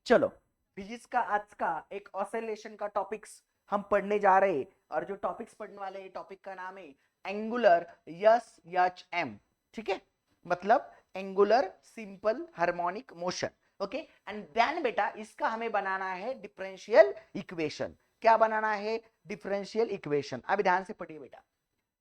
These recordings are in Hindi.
चलो, फिजिक्स का आज का एक ऑसिलेशन का टॉपिक्स हम पढ़ने जा रहे हैं। और जो टॉपिक्स पढ़ने वाले हैं, टॉपिक का नाम है एंगुलर यस एच एम। ठीक है, मतलब angular simple harmonic motion. Okay, and then बेटा इसका हमें बनाना है डिफरेंशियल इक्वेशन। क्या बनाना है? Differential equation. अब ध्यान से पढ़िए बेटा।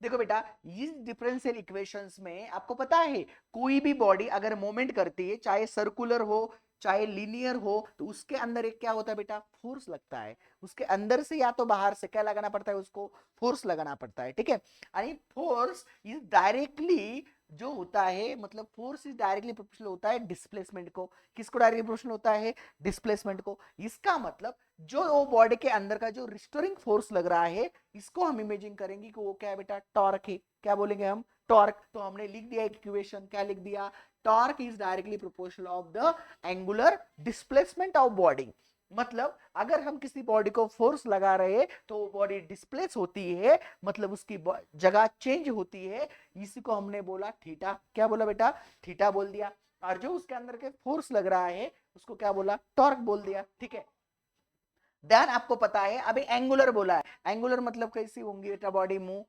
देखो बेटा, इस डिफरेंशियल इक्वेशंस में आपको पता है कोई भी बॉडी अगर मूवमेंट करती है, चाहे सर्कुलर हो चाहे लीनियर हो, तो उसके अंदर एक क्या होता है बेटा? फोर्स लगता है। उसके अंदर से या तो बाहर से क्या लगाना पड़ता है? उसको फोर्स लगाना पड़ता है। ठीक है, यानी फोर्स इज डायरेक्टली जो होता है, मतलब फोर्स इज डायरेक्टली प्रोपोर्शनल होता है डिस्प्लेसमेंट को। किसको डायरेक्टली प्रोपोर्शनल होता है? डिस्प्लेसमेंट को। इसका मतलब जो वो बॉडी के अंदर का जो रिस्टोरिंग फोर्स लग रहा है, इसको हम इमेजिन करेंगे कि वो क्या है बेटा? टॉर्क है। क्या बोलेंगे हम? टॉर्क। तो हमने लिख दिया इक्वेशन, क्या लिख दिया? Torque is directly proportional of the angular displacement of body. मतलब अगर हम किसी बॉडी को फोर्स लगा रहे हैं तो वो बॉडी डिस्प्लेस होती है, मतलब उसकी जगह चेंज होती है। इसी को हमने बोला थीटा। क्या बोला बेटा? थीटा बोल दिया। और जो उसके अंदर के फोर्स लग रहा है उसको क्या बोला? टॉर्क बोल दिया। ठीक है, देन आपको पता है अभी एंगुलर बोला है। एंगुलर मतलब कैसी होंगी बेटा? Body move,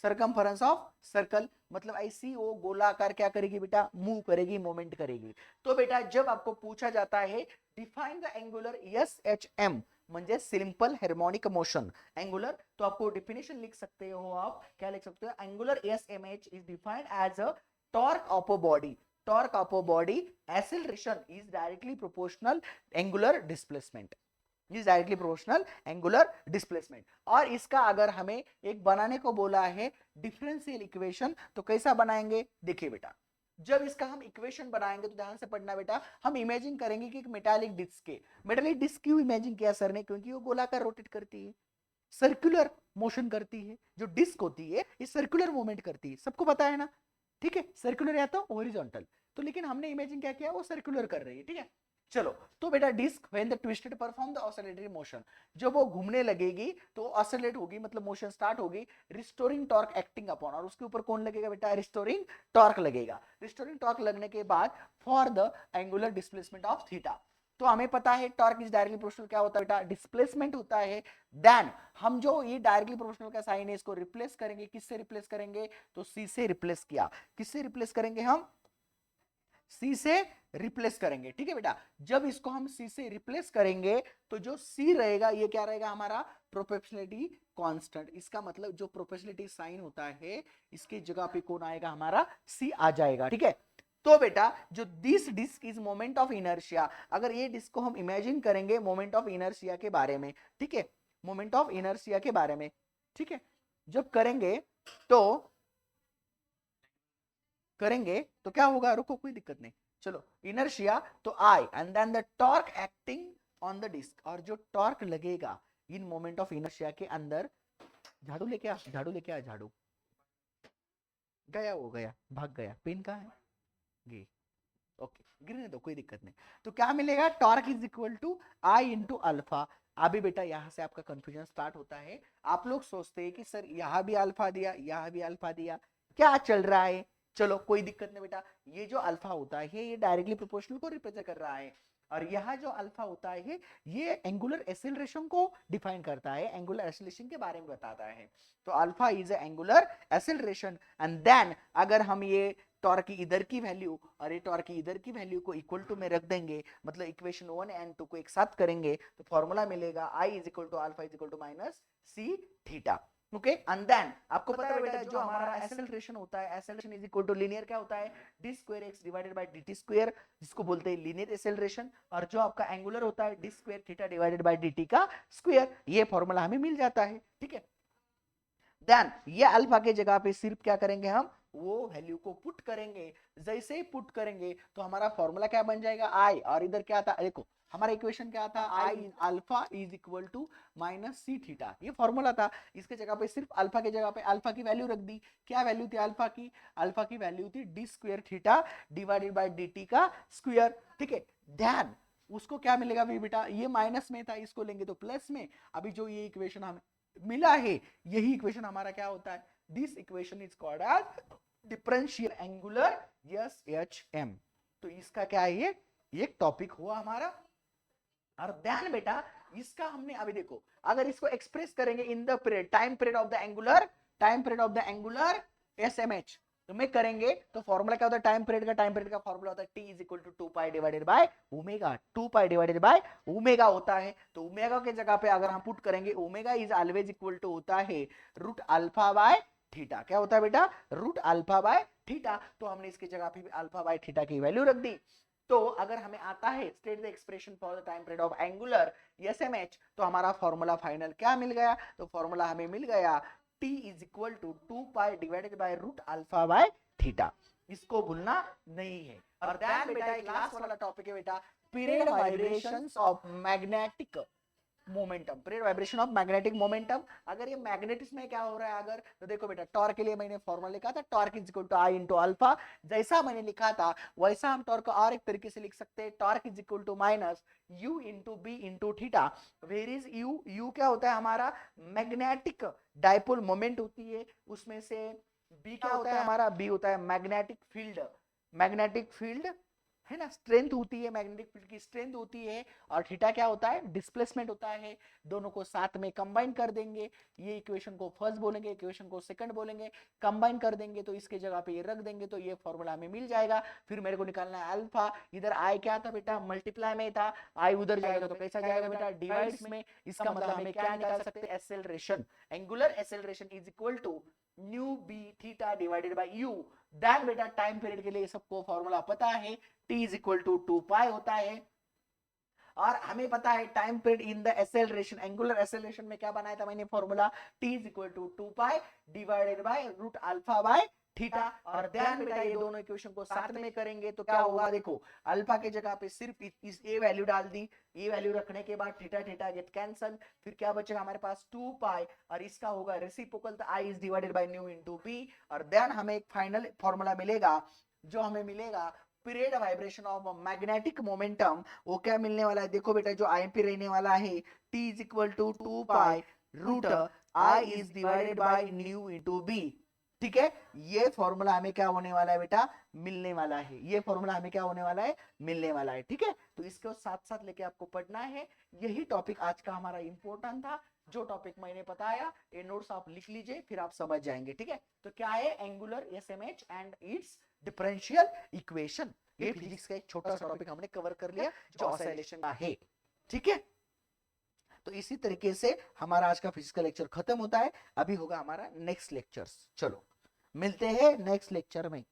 circumference of circle, मतलब ऐसी वो गोलाकार क्या करेगी बेटा? मूव करेगी, मूवमेंट करेगी। तो बेटा जब आपको पूछा जाता है define the angular S H M, म्हणजे सिंपल हार्मोनिक मोशन एंगुलर, तो आपको डिफिनेशन लिख सकते हो। आप क्या लिख सकते हो? Angular S M H is defined as a torque of a body. Torque of a body acceleration is directly proportional angular displacement, is directly proportional angular displacement. और इसका अगर हमें एक बनाने को बोला है डिफरेंशियल इक्वेशन, तो कैसा बनाएंगे? देखिए बेटा, जब इसका हम इक्वेशन बनाएंगे तो ध्यान से पढ़ना बेटा। हम इमेजिन करेंगे कि एक मेटालिक डिस्क है। मेटालिक डिस्क क्यों इमेजिन किया सर ने? क्योंकि वो गोलाकार रोटेट करती है, सर्कुलर मोशन करती है। जो डिस्क होती है ये सर्कुलर मूवमेंट करती है, सबको पता है ना? ठीक है, सर्कुलर या तो हॉरिजॉन्टल। तो लेकिन हमने इमेजिन क्या किया? वो सर्कुलर कर रही है। ठीक है, चलो। तो बेटा disk when the twisted perform the oscillatory motion, जब वो घूमने लगेगी तो ऑसिलेट होगी, मतलब मोशन स्टार्ट होगी। रिस्टोरिंग टॉर्क एक्टिंग अपॉन, और उसके ऊपर कौन लगेगा बेटा? रिस्टोरिंग टॉर्क लगेगा। रिस्टोरिंग टॉर्क लगने के बाद for the angular displacement of theta, तो हमें पता है टॉर्क इज डायरेक्टली प्रोपोर्शनल क्या होता है बेटा? डिस्प्लेसमेंट होता है। देन हम जो ये डायरेक्टली प्रोपोर्शनल का साइन है इसको रिप्लेस करेंगे। किससे रिप्लेस करेंगे? तो सी से रिप्लेस किया। किससे रिप्लेस करेंगे हम? सी से रिप्लेस करेंगे। ठीक है बेटा, जब इसको हम सी से रिप्लेस करेंगे तो जो सी रहेगा ये क्या रहेगा? हमारा प्रोपोर्शनलिटी कांस्टेंट। इसका मतलब जो प्रोपोर्शनलिटी साइन होता है इसकी जगह पे कौन आएगा? हमारा सी आ जाएगा। ठीक है, तो बेटा जो this disk is moment of inertia, अगर ये डिस्क को हम इमेजिन करेंगे मोमेंट ऑफ इनर्शिया के बारे में, ठीक है, मोमेंट ऑफ इनर्शिया के बारे में, ठीक है, जब करेंगे तो क्या होगा? रुको, कोई दिक्कत नहीं। चलो, इनर्शिया तो I and then the torque acting on the disc, और जो टॉर्क लगेगा इन मोमेंट ऑफ इनर्शिया के अंदर, झाड़ू लेके आ, झाड़ू लेके आ, झाड़ू गया, वो गया, भाग गया। पेन कहाँ है? गे, ओके, गिरने दो, कोई दिक्कत नहीं। तो क्या मिलेगा? Torque is equal to I into alpha. अभी बेटा यहां से आपका कंफ्यूजन स्टार्ट होता है। आप लोग सोचते हैं कि सर यहां भी अल्फा दिया, यहां भी अल्फा दिया, क्या चल रहा है? चलो कोई दिक्कत नहीं बेटा, ये जो अल्फा होता है ये डायरेक्टली प्रोपोर्शनल को रिप्रेजेंट कर रहा है। और यहाँ जो अल्फा होता है ये एंगुलर एक्सेलरेशन को डिफाइन करता है, एंगुलर एक्सेलरेशन के बारे में बताता है। तो alpha is angular acceleration. And then अगर हम ये टॉर्क की इधर की वैल्यू और ये टॉर्क की इधर की वैल्यू को इक्वल टू में रख देंगे, मतलब इक्वेशन 1 एंड 2 को एक साथ करेंगे, तो फॉर्मूला मिलेगा I is equal to alpha is equal to minus C theta. Okay, and then आपको पता है बेटा जो हमारा एक्सेलरेशन होता है, acceleration is equal to linear क्या होता है? D square x divided by d t square, जिसको बोलते हैं लीनियर एक्सेलरेशन। और जो आपका एंगुलर होता है d square theta divided by d T का स्क्वायर। ये फॉर्मूला हमें मिल जाता है। ठीक है, देन ये अल्फा के जगह पे सिर्फ क्या करेंगे? हम वो वैल्यू को पुट करेंगे। जैसे ही पुट करेंगे तो हमारा फॉर्मूला क्या बन जाएगा? आई, और इधर क्या था? देखो हमारा इक्वेशन क्या था? I alpha is equal to minus C theta, ये फॉर्मूला था। इसके जगह पे सिर्फ अल्फा के जगह पे अल्फा की वैल्यू रख दी। क्या वैल्यू थी अल्फा की? अल्फा की वैल्यू थी D square theta divided by d T का स्क्वायर। ठीक है, ध्यान, उसको क्या मिलेगा भी बेटा? ये माइनस में था, इसको लेंगे तो प्लस में। अभी जो ये इक्वेशन हमें मिला है, यही इक्वेशन हमारा क्या होता है? This equation is called as differential angular S H M. तो इसका क्या है? ये एक टॉपिक हुआ हमारा। और ध्यान बेटा, इसका हमने अभी देखो, अगर इसको एक्सप्रेस करेंगे in the period, time period of the angular, time period of the angular SMH, तो मैं करेंगे तो फॉर्मूला क्या होता है टाइम पीरियड का फॉर्मूला होता है T is equal to 2 pi divided by omega, 2 pi divided by omega होता है। तो ओमेगा के जगह पे अगर हम पुट करेंगे, omega is always equal to होता है रूट अल्फा बाय थीटा। क्या होता है बेटा? Root alpha by theta. तो हमने इसकी जगह पे भी अल्फा बाय थीटा की वैल्यू रख दी। तो अगर हमें आता है state the expression for the time period of angular SMH, तो हमारा फॉर्मूला फाइनल क्या मिल गया? तो फॉर्मूला हमें मिल गया t is equal to 2 pi divided by root alpha by theta. इसको भूलना नहीं है। और ध्यान बेटा, एक लास्ट वाला टॉपिक है बेटा, period vibrations of magnetic momentum, period vibration of magnetic momentum. अगर ये मैग्नेटिक्स में क्या हो रहा है, अगर तो देखो बेटा, टॉर्क के लिए मैंने फॉर्मूला लिखा था, torque is equal to I into alpha. जैसा मैंने लिखा था वैसा हम टॉर्क को और एक तरीके से लिख सकते हैं, torque is equal to minus U into B into theta. Where is U? U क्या होता है हमारा? मैग्नेटिक डाइपोल मोमेंट होती है, उसमें से बी क्या होता है हमारा? बी होता है मैग्नेटिक फील्ड, मैग्नेटिक फील्ड है ना, स्ट्रेंथ होती है, मैग्नेटिक फील्ड की स्ट्रेंथ होती है। और थीटा क्या होता है? डिस्प्लेसमेंट होता है। दोनों को साथ में कंबाइन कर देंगे, ये इक्वेशन को फर्स्ट बोलेंगे, इक्वेशन को सेकंड बोलेंगे, कंबाइन कर देंगे तो इसके जगह पे ये रख देंगे, तो ये फॉर्मूला हमें मिल जाएगा। फिर मेरे को निकालना है अल्फा, इधर आई क्या था बेटा? मल्टीप्लाई में था, आई उधर जाएगा तो कैसा जाएगा बेटा? डिवाइड्स में। इसका मतलब हमें क्या निकाल सकते हैं? Acceleration, angular acceleration is equal to new B theta divided by U. Then बेटा टाइम पीरियड के लिए सबको फॉर्मूला पता है, t is equal to 2 pi होता है। और हमें पता है time period in the acceleration, angular acceleration में क्या बनाया था मैंने formula? t is equal to 2 pi divided by root alpha by theta. और ध्यान बेटा, ये दोनों इक्वेशन को साथ में करेंगे तो क्या होगा? देखो, अल्फा के जगह पे सिर्फ इस ए वैल्यू डाल दी, ए वैल्यू रखने के बाद थीटा थीटा गेट कैंसल, फिर क्या बचेगा हमारे पास? 2 पाई, और इसका होगा रेसिप्रोकल, तो I is divided by new into B. और देन हमें एक फाइनल फॉर्मूला मिलेगा, जो हमें मिलेगा period vibration of magnetic momentum. वो क्या मिलने वाला है? देखो बेटा, जो आईएमपी रहने वाला है T is equal to 2 pi root I is divided by new into B. ठीक है, ये फॉर्मूला हमें क्या होने वाला है बेटा? मिलने वाला है। ये फॉर्मूला हमें क्या होने वाला है? मिलने वाला है। ठीक है, तो इसको साथ साथ लेके आपको पढ़ना है। यही टॉपिक आज का हमारा इंपॉर्टेंट था। जो टॉपिक मैंने बताया ये नोट्स आप लिख लीजिए, फिर आप समझ जाएंगे। ठीक है, तो क्या है angular SMH and it's differential equation. ये फिजिक्स का एक छोटा सा टॉपिक हमने कवर कर लिया जो ऑसिलेशन का है। ठीक है, तो इसी तरीके से हमारा आज का फिजिक्स का लेक्चर खत्म होता है। अभी होगा हमारा नेक्स्ट लेक्चर। चलो मिलते हैं नेक्स्ट लेक्चर में।